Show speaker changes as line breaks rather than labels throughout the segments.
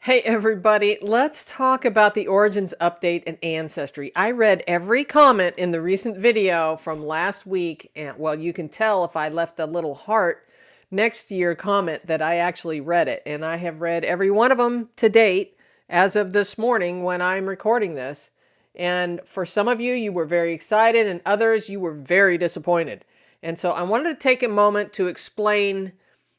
Hey everybody, let's talk about the Origins update and Ancestry. I read every comment in the recent video from last week, and well, you can tell if I left a little heart next to your comment that I actually read it, and I have read every one of them to date as of this morning when I'm recording this. And for some of you, you were very excited, and others, you were very disappointed. And so I wanted to take a moment to explain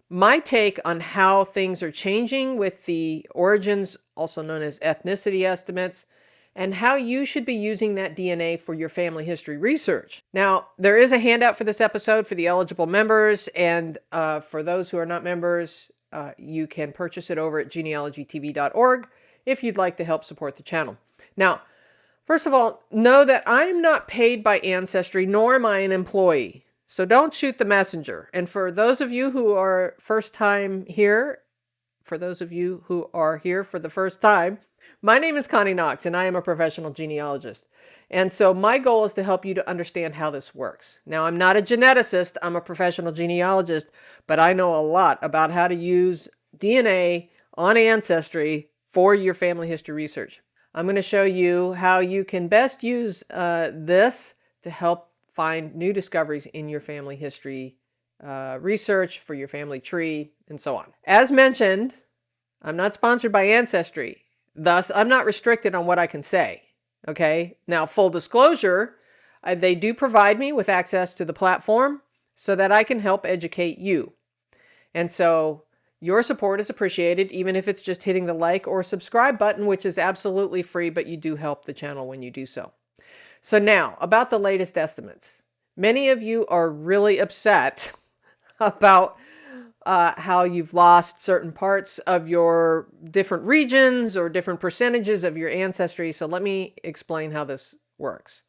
my take on how things are changing with the Origins, also known as ethnicity estimates, and how you should be using that DNA for your family history research. Now, there is a handout for this episode for the eligible members, and for those who are not members, you can purchase it over at genealogytv.org if you'd like to help support the channel. Now, first of all, know that I'm not paid by Ancestry, nor am I an employee. So don't shoot the messenger. And for those of you who are first time here, for those of you who are here for the first time, my name is Connie Knox and I am a professional genealogist. And so my goal is to help you to understand how this works. Now, I'm not a geneticist, I'm a professional genealogist, but I know a lot about how to use DNA on Ancestry for your family history research. I'm going to show you how you can best use this to help find new discoveries in your family history research for your family tree and so on. As mentioned, I'm not sponsored by Ancestry. Thus, I'm not restricted on what I can say. Okay. Now, full disclosure, they do provide me with access to the platform so that I can help educate you. And so your support is appreciated, even if it's just hitting the like or subscribe button, which is absolutely free, but you do help the channel when you do so. So now, about the latest estimates. Many of you are really upset about how you've lost certain parts of your different regions or different percentages of your ancestry. So let me explain how this works.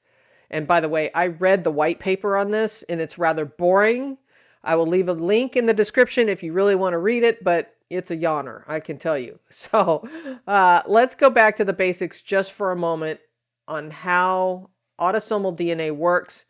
And by the way, I read the white paper on this and it's rather boring. I will leave a link in the description if you really want to read it, but it's a yawner, I can tell you. So let's go back to the basics just for a moment on how autosomal DNA works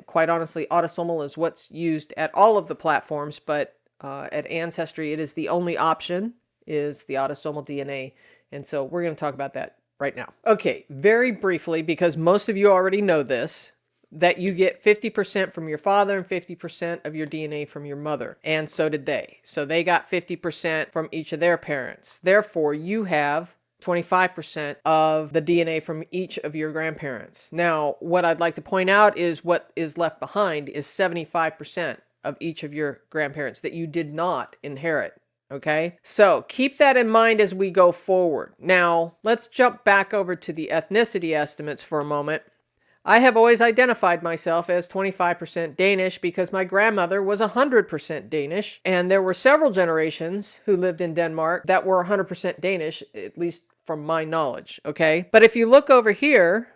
quite honestly, autosomal is what's used at all of the platforms, but at Ancestry, it is the only option is the autosomal DNA. And so we're going to talk about that right now. Okay, very briefly, because most of you already know this, that you get 50% from your father and 50% of your DNA from your mother. And so did they. So they got 50% from each of their parents. Therefore, you have 25% of the DNA from each of your grandparents. Now, what I'd like to point out is what is left behind is 75% of each of your grandparents that you did not inherit. Okay, so keep that in mind as we go forward. Now, let's jump back over to the ethnicity estimates for a moment. I have always identified myself as 25% Danish because my grandmother was 100% Danish, and there were several generations who lived in Denmark that were 100% Danish, at least from my knowledge, okay? But if you look over here,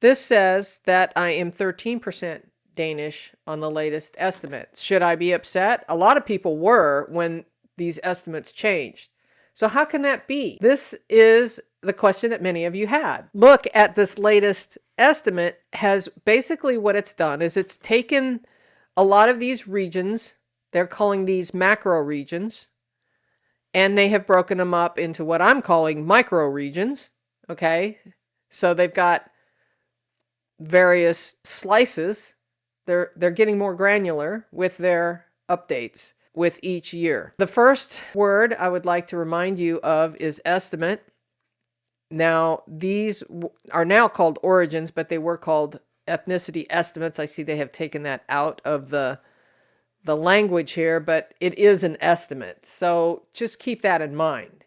this says that I am 13% Danish on the latest estimate. Should I be upset? A lot of people were when these estimates changed. So how can that be? This is the question that many of you had. Look at this latest estimate has basically what it's done is it's taken a lot of these regions, they're calling these macro regions, and they have broken them up into what I'm calling micro regions. Okay. So they've got various slices. They're getting more granular with their updates with each year. The first word I would like to remind you of is estimate. Now, these are now called Origins, but they were called ethnicity estimates. I see they have taken that out of the language here, but it is an estimate. So just keep that in mind.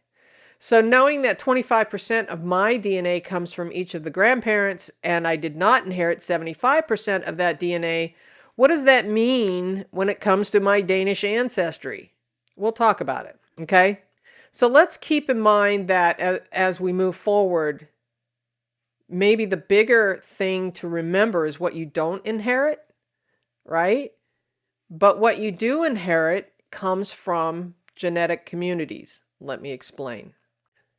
So knowing that 25% of my DNA comes from each of the grandparents, and I did not inherit 75% of that DNA, what does that mean when it comes to my Danish ancestry? We'll talk about it, okay? So let's keep in mind that as we move forward, maybe the bigger thing to remember is what you don't inherit, right? But what you do inherit comes from genetic communities. Let me explain.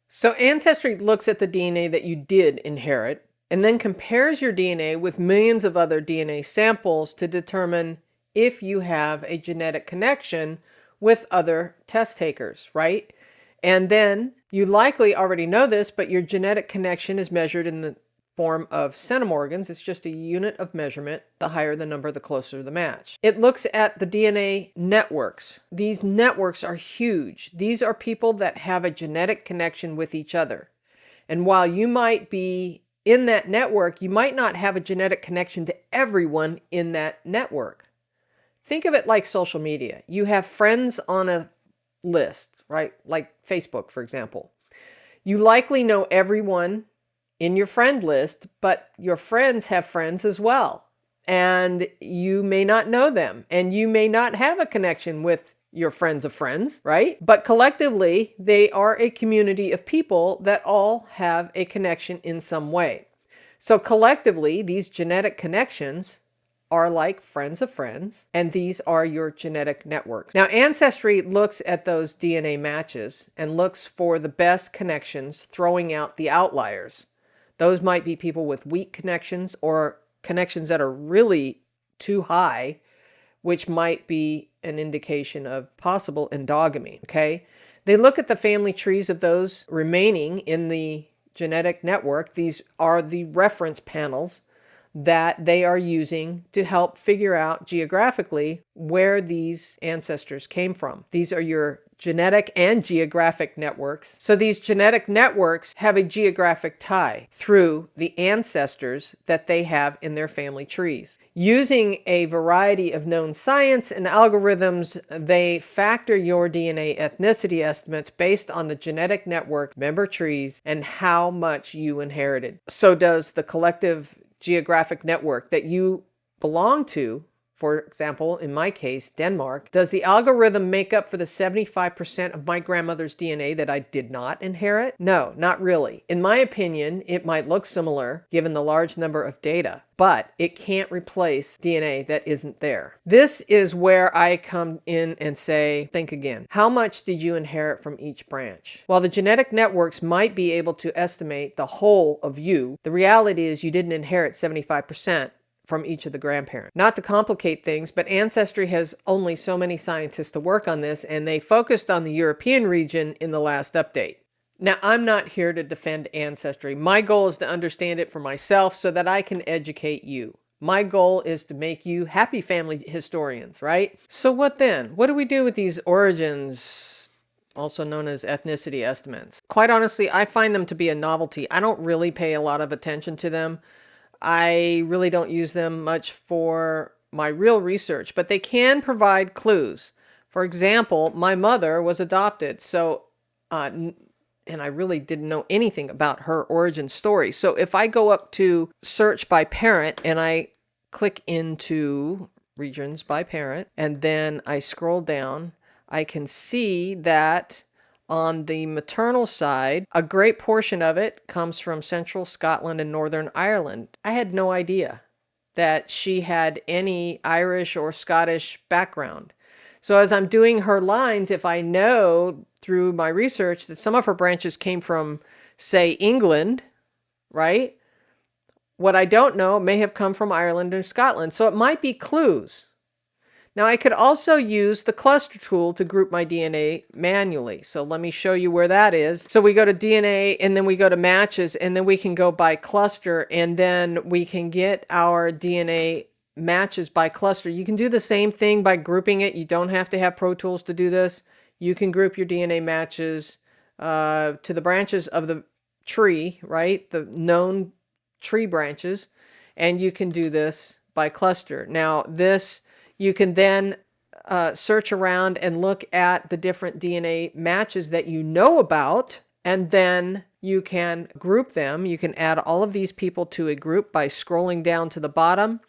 So Ancestry looks at the DNA that you did inherit and then compares your DNA with millions of other DNA samples to determine if you have a genetic connection with other test takers, right? And then you likely already know this, but your genetic connection is measured in the form of centimorgans. It's just a unit of measurement. The higher the number, the closer the match. It looks at the DNA networks. These networks are huge. These are people that have a genetic connection with each other. And while you might be in that network, you might not have a genetic connection to everyone in that network. Think of it like social media. You have friends on a list, right? Like Facebook, for example. You likely know everyone in your friend list, but your friends have friends as well. And you may not know them, and you may not have a connection with your friends of friends, right? But collectively, they are a community of people that all have a connection in some way. So collectively, these genetic connections are like friends of friends, and these are your genetic networks. Now, Ancestry looks at those DNA matches and looks for the best connections, throwing out the outliers. Those might be people with weak connections or connections that are really too high, which might be an indication of possible endogamy, okay? They look at the family trees of those remaining in the genetic network. These are the reference panels that they are using to help figure out geographically where these ancestors came from. These are your genetic and geographic networks. So these genetic networks have a geographic tie through the ancestors that they have in their family trees. Using a variety of known science and algorithms, they factor your DNA ethnicity estimates based on the genetic network, member trees, and how much you inherited. So does the collective geographic network that you belong to. For example, in my case, Denmark. Does the algorithm make up for the 75% of my grandmother's DNA that I did not inherit? No, not really. In my opinion, it might look similar given the large number of data, but it can't replace DNA that isn't there. This is where I come in and say, think again. How much did you inherit from each branch? While the genetic networks might be able to estimate the whole of you, the reality is you didn't inherit 75% from each of the grandparents. Not to complicate things, but Ancestry has only so many scientists to work on this, and they focused on the European region in the last update. Now, I'm not here to defend Ancestry. My goal is to understand it for myself so that I can educate you. My goal is to make you happy family historians, right? So what then? What do we do with these origins, also known as ethnicity estimates? Quite honestly, I find them to be a novelty. I don't really pay a lot of attention to them. I really don't use them much for my real research, but they can provide clues. For example, my mother was adopted, and I really didn't know anything about her origin story. So if I go up to search by parent and I click into regions by parent, and then I scroll down, I can see that on the maternal side, a great portion of it comes from central Scotland and Northern Ireland. I had no idea that she had any Irish or Scottish background. So as I'm doing her lines, if I know through my research that some of her branches came from, say, England, right? What I don't know may have come from Ireland or Scotland. So it might be clues. Now, I could also use the cluster tool to group my DNA manually. So let me show you where that is. So we go to DNA and then we go to matches, and then we can go by cluster, and then we can get our DNA matches by cluster. You can do the same thing by grouping it. You don't have to have Pro Tools to do this. You can group your DNA matches to the branches of the tree, right? The known tree branches. And you can do this by cluster. Now, you can then search around and look at the different DNA matches that you know about, and then you can group them. You can add all of these people to a group by scrolling down to the bottom,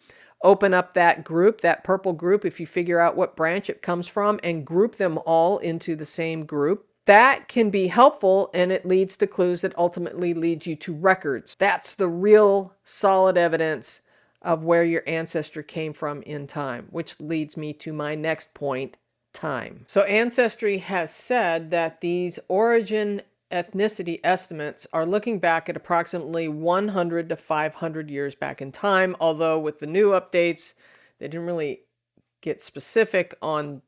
open up that group, that purple group, if you figure out what branch it comes from, and group them all into the same group. That can be helpful, and it leads to clues that ultimately lead you to records. That's the real solid evidence of where your ancestor came from in time, which leads me to my next point, time. So Ancestry has said that these origin ethnicity estimates are looking back at approximately 100 to 500 years back in time, although with the new updates, they didn't really get specific on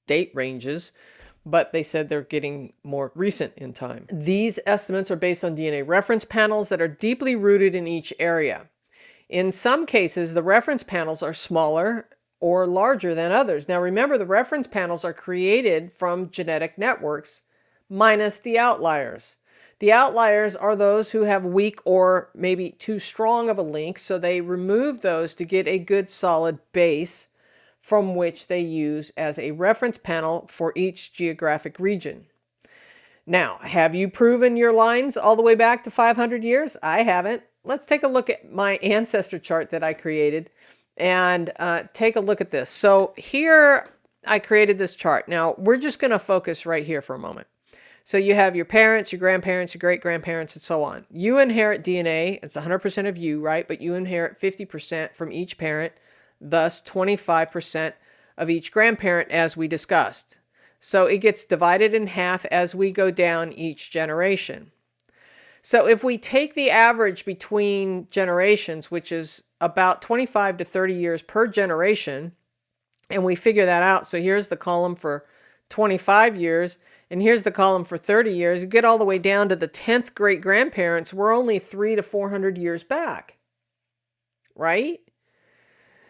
date ranges, but they said they're getting more recent in time. These estimates are based on DNA reference panels that are deeply rooted in each area. In some cases, the reference panels are smaller or larger than others. Now remember, the reference panels are created from genetic networks minus the outliers. The outliers are those who have weak or maybe too strong of a link, so they remove those to get a good solid base from which they use as a reference panel for each geographic region. Now, have you proven your lines all the way back to 500 years? I haven't. Let's take a look at my ancestor chart that I created and take a look at this. So here I created this chart. Now, we're just going to focus right here for a moment. So you have your parents, your grandparents, your great-grandparents, and so on. You inherit DNA. It's 100% of you, right? But you inherit 50% from each parent, thus 25% of each grandparent, as we discussed. So it gets divided in half as we go down each generation. So if we take the average between generations, which is about 25 to 30 years per generation, and we figure that out. So here's the column for 25 years, and here's the column for 30 years. You get all the way down to the 10th great-grandparents. We're only 300 to 400 years back, right?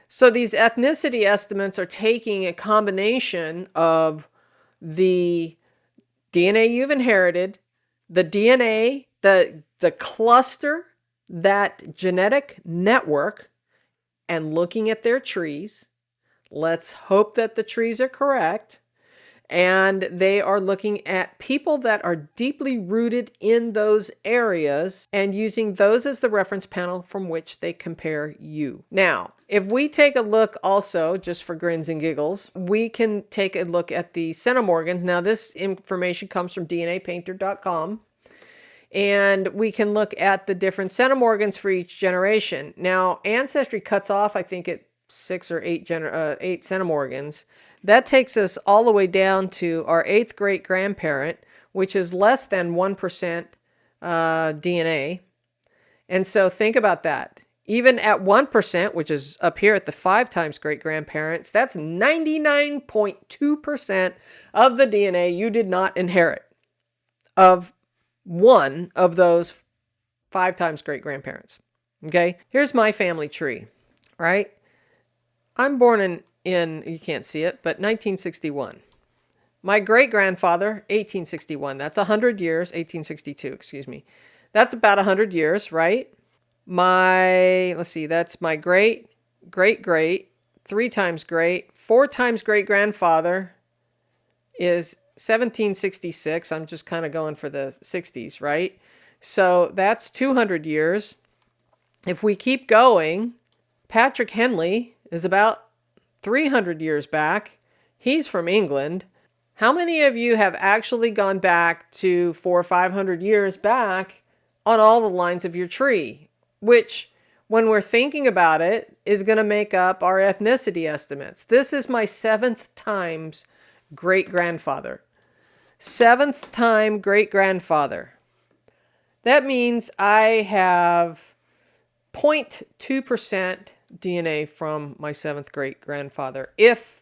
So these ethnicity estimates are taking a combination of the DNA you've inherited, the DNA, the cluster, that genetic network, and looking at their trees. Let's hope that the trees are correct. And they are looking at people that are deeply rooted in those areas and using those as the reference panel from which they compare you. Now, if we take a look also, just for grins and giggles, we can take a look at the centimorgans. Now, this information comes from DNApainter.com. And we can look at the different centimorgans for each generation. Now, Ancestry cuts off, I think, at 6 or 8 centimorgans. That takes us all the way down to our 8th great-grandparent, which is less than 1% DNA. And so think about that. Even at 1%, which is up here at the 5 times great-grandparents, that's 99.2% of the DNA you did not inherit of one of those 5 times great-grandparents. Okay, here's my family tree, right? I'm born in you can't see it, but 1961. My great-grandfather, 1861. That's 100 years, 1862, excuse me. That's about 100 years, right? Let's see, that's my great, 3 times great, 4 times great-grandfather is 1766. I'm just kind of going for the 60s, right? So that's 200 years. If we keep going, Patrick Henley is about 300 years back. He's from England. How many of you have actually gone back to 400 or 500 years back on all the lines of your tree? Which, when we're thinking about it, is going to make up our ethnicity estimates. This is my 7th times great-grandfather. 7th time great-grandfather. That means I have 0.2% DNA from my 7th great-grandfather, if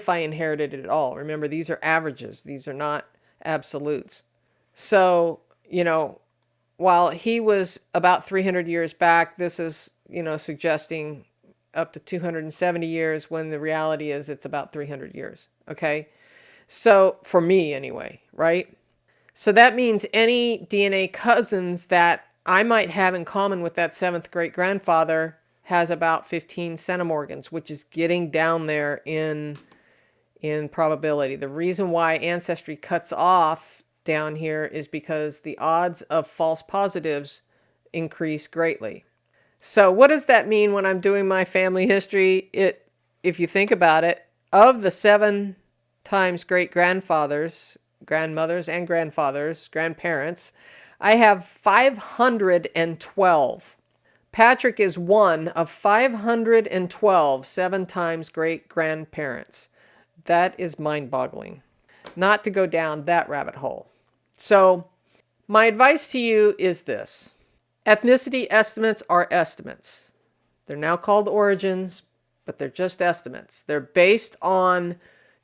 I inherited it at all. Remember, these are averages. These are not absolutes. So, while he was about 300 years back, this is, suggesting up to 270 years, when the reality is it's about 300 years. Okay? So, for me anyway, right? So that means any DNA cousins that I might have in common with that 7th great-grandfather has about 15 centimorgans, which is getting down there in probability. The reason why Ancestry cuts off down here is because the odds of false positives increase greatly. So what does that mean when I'm doing my family history? If you think about it, of the 7 times great-grandfathers, grandmothers and grandfathers, grandparents, I have 512. Patrick is one of 512 7 times great-grandparents. That is mind-boggling. Not to go down that rabbit hole. So, my advice to you is this. Ethnicity estimates are estimates. They're now called origins, but they're just estimates. They're based on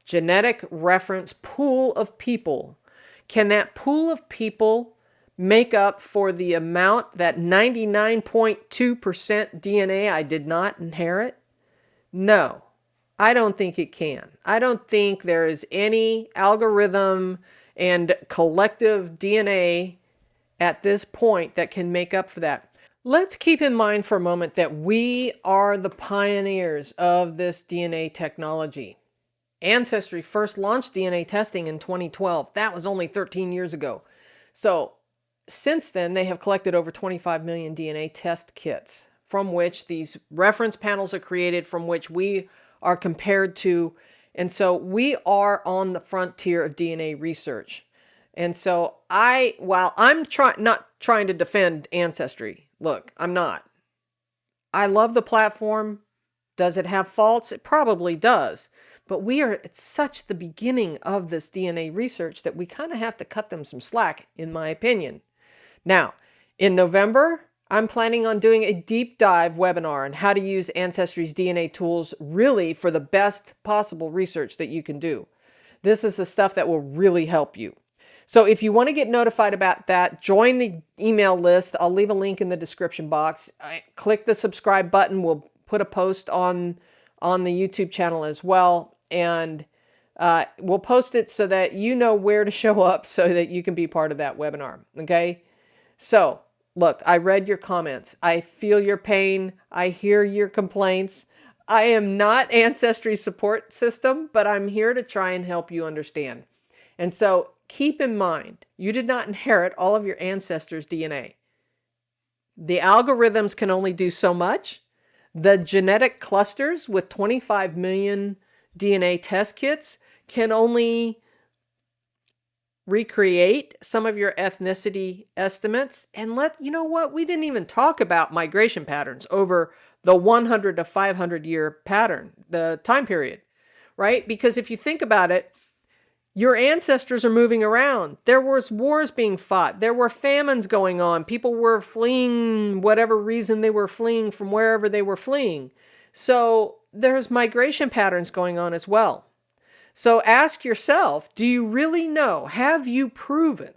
genetic reference pool of people. Can that pool of people make up for the amount, that 99.2% DNA I did not inherit? No, I don't think it can. I don't think there is any algorithm and collective DNA at this point that can make up for that. Let's keep in mind for a moment that we are the pioneers of this DNA technology. Ancestry first launched DNA testing in 2012. That was only 13 years ago. So since then, they have collected over 25 million DNA test kits, from which these reference panels are created, from which we are compared to. And so we are on the frontier of DNA research. And so while I'm not trying to defend Ancestry, look, I'm not. I love the platform. Does it have faults? It probably does. But we are at such the beginning of this DNA research that we kind of have to cut them some slack, in my opinion. Now, in November, I'm planning on doing a deep dive webinar on how to use Ancestry's DNA tools really for the best possible research that you can do. This is the stuff that will really help you. So if you want to get notified about that, join the email list. I'll leave a link in the description box. Click the subscribe button. We'll put a post on the YouTube channel as well. And we'll post it so that you know where to show up so that you can be part of that webinar. Okay? So, look, I read your comments. I feel your pain. I hear your complaints. I am not Ancestry support system, but I'm here to try and help you understand. And so keep in mind, you did not inherit all of your ancestors' DNA. The algorithms can only do so much. The genetic clusters with 25 million DNA test kits can only recreate some of your ethnicity estimates. And you know what? We didn't even talk about migration patterns over the 100 to 500 year pattern, the time period, right? Because if you think about it, your ancestors are moving around. There was wars being fought. There were famines going on. People were fleeing whatever reason they were fleeing from wherever they were fleeing. So there's migration patterns going on as well. So ask yourself, do you really know? Have you proven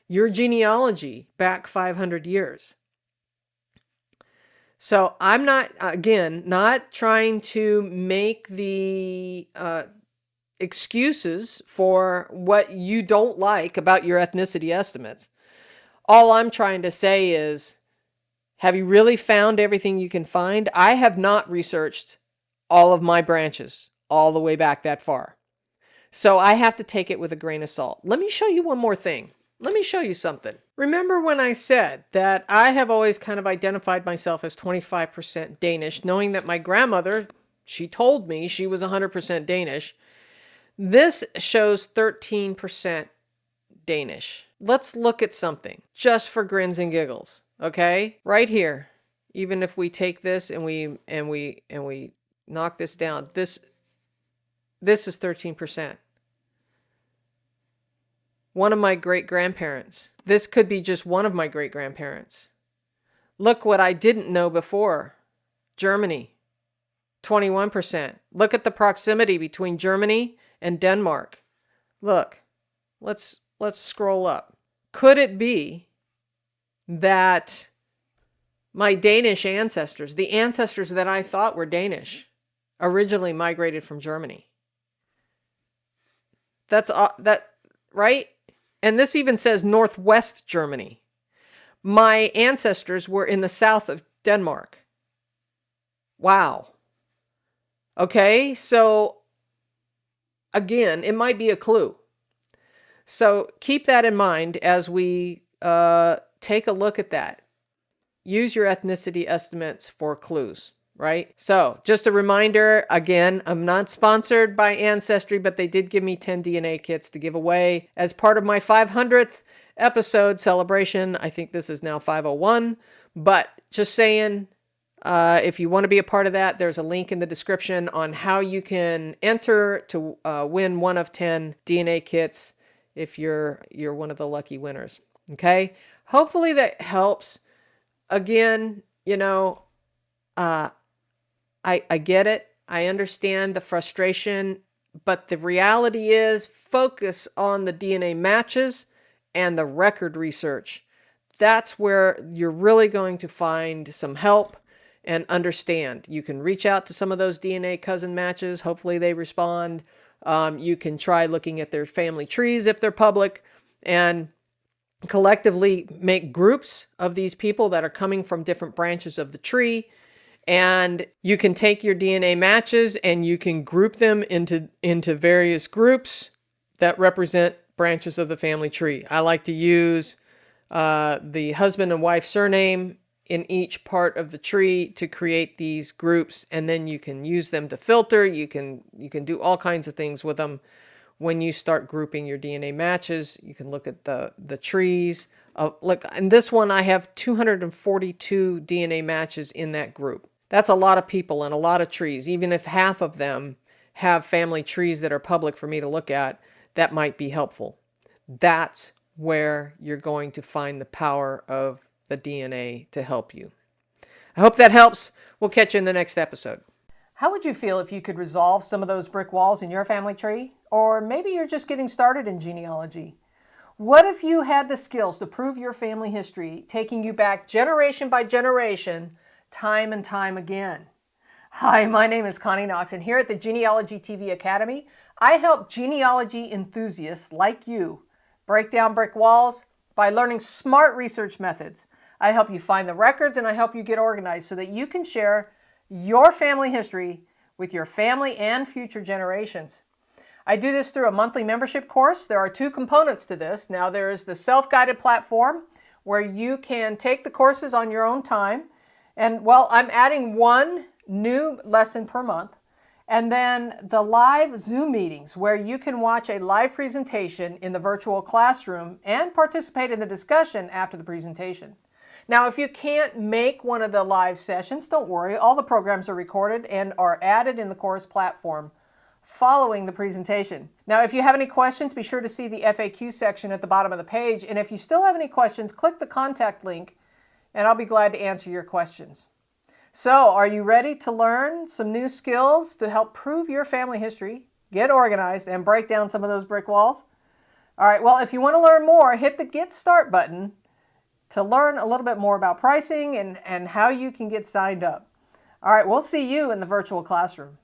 your genealogy back 500 years? So I'm not, again, not trying to make the excuses for what you don't like about your ethnicity estimates. All I'm trying to say is, have you really found everything you can find? I have not researched all of my branches all the way back that far. So I have to take it with a grain of salt. Let me show you one more thing. Let me show you something. Remember when I said that I have always kind of identified myself as 25% Danish, knowing that my grandmother, she told me she was 100% Danish. This shows 13% Danish. Let's look at something just for grins and giggles. Okay? Right here. Even if we take this and we knock this down, this is 13%. One of my great-grandparents. This could be just one of my great-grandparents. Look what I didn't know before. Germany, 21%. Look at the proximity between Germany and Denmark. Look, let's scroll up. Could it be that my Danish ancestors, the ancestors that I thought were Danish, originally migrated from Germany? That's right? And this even says Northwest Germany. My ancestors were in the south of Denmark. Wow. Okay, so again, it might be a clue. So keep that in mind as we take a look at that. Use your ethnicity estimates for clues, right? So just a reminder, again, I'm not sponsored by Ancestry, but they did give me 10 DNA kits to give away as part of my 500th episode celebration. I think this is now 501, but just saying, if you want to be a part of that, there's a link in the description on how you can enter to win one of 10 DNA kits if you're one of the lucky winners. Okay? Hopefully that helps. Again, you know, I get it. I understand the frustration, But the reality is, focus on the DNA matches and the record research. That's where you're really going to find some help and understand. You can reach out to some of those DNA cousin matches. Hopefully they respond. You can try looking at their family trees if they're public, and collectively make groups of these people that are coming from different branches of the tree. And you can take your DNA matches and you can group them into various groups that represent branches of the family tree. I like to use the husband and wife surname in each part of the tree to create these groups, and then you can use them to filter. You can do all kinds of things with them. When you start grouping your DNA matches, you can look at the trees. Look, in this one, I have 242 DNA matches in that group. That's a lot of people and a lot of trees. Even if half of them have family trees that are public for me to look at, that might be helpful. That's where you're going to find the power of the DNA to help you. I hope that helps. We'll catch you in the next episode. How would you feel if you could resolve some of those brick walls in your family tree? Or maybe you're just getting started in genealogy. What if you had the skills to prove your family history, taking you back generation by generation, time and time again? Hi, my name is Connie Knox, and here at the Genealogy TV Academy, I help genealogy enthusiasts like you break down brick walls by learning smart research methods. I help you find the records, and I help you get organized so that you can share your family history with your family and future generations. I do this through a monthly membership course. There are two components to this. Now, there is the self-guided platform where you can take the courses on your own time. And well, I'm adding one new lesson per month. And then the live Zoom meetings where you can watch a live presentation in the virtual classroom and participate in the discussion after the presentation. Now, if you can't make one of the live sessions, don't worry. All the programs are recorded and are added in the course platform following the presentation. Now, if you have any questions, be sure to see the FAQ section at the bottom of the page. And if you still have any questions, click the contact link and I'll be glad to answer your questions. So, are you ready to learn some new skills to help prove your family history, get organized, and break down some of those brick walls? All right, well, if you want to learn more, hit the Get Start button to learn a little bit more about pricing and how you can get signed up. All right, we'll see you in the virtual classroom.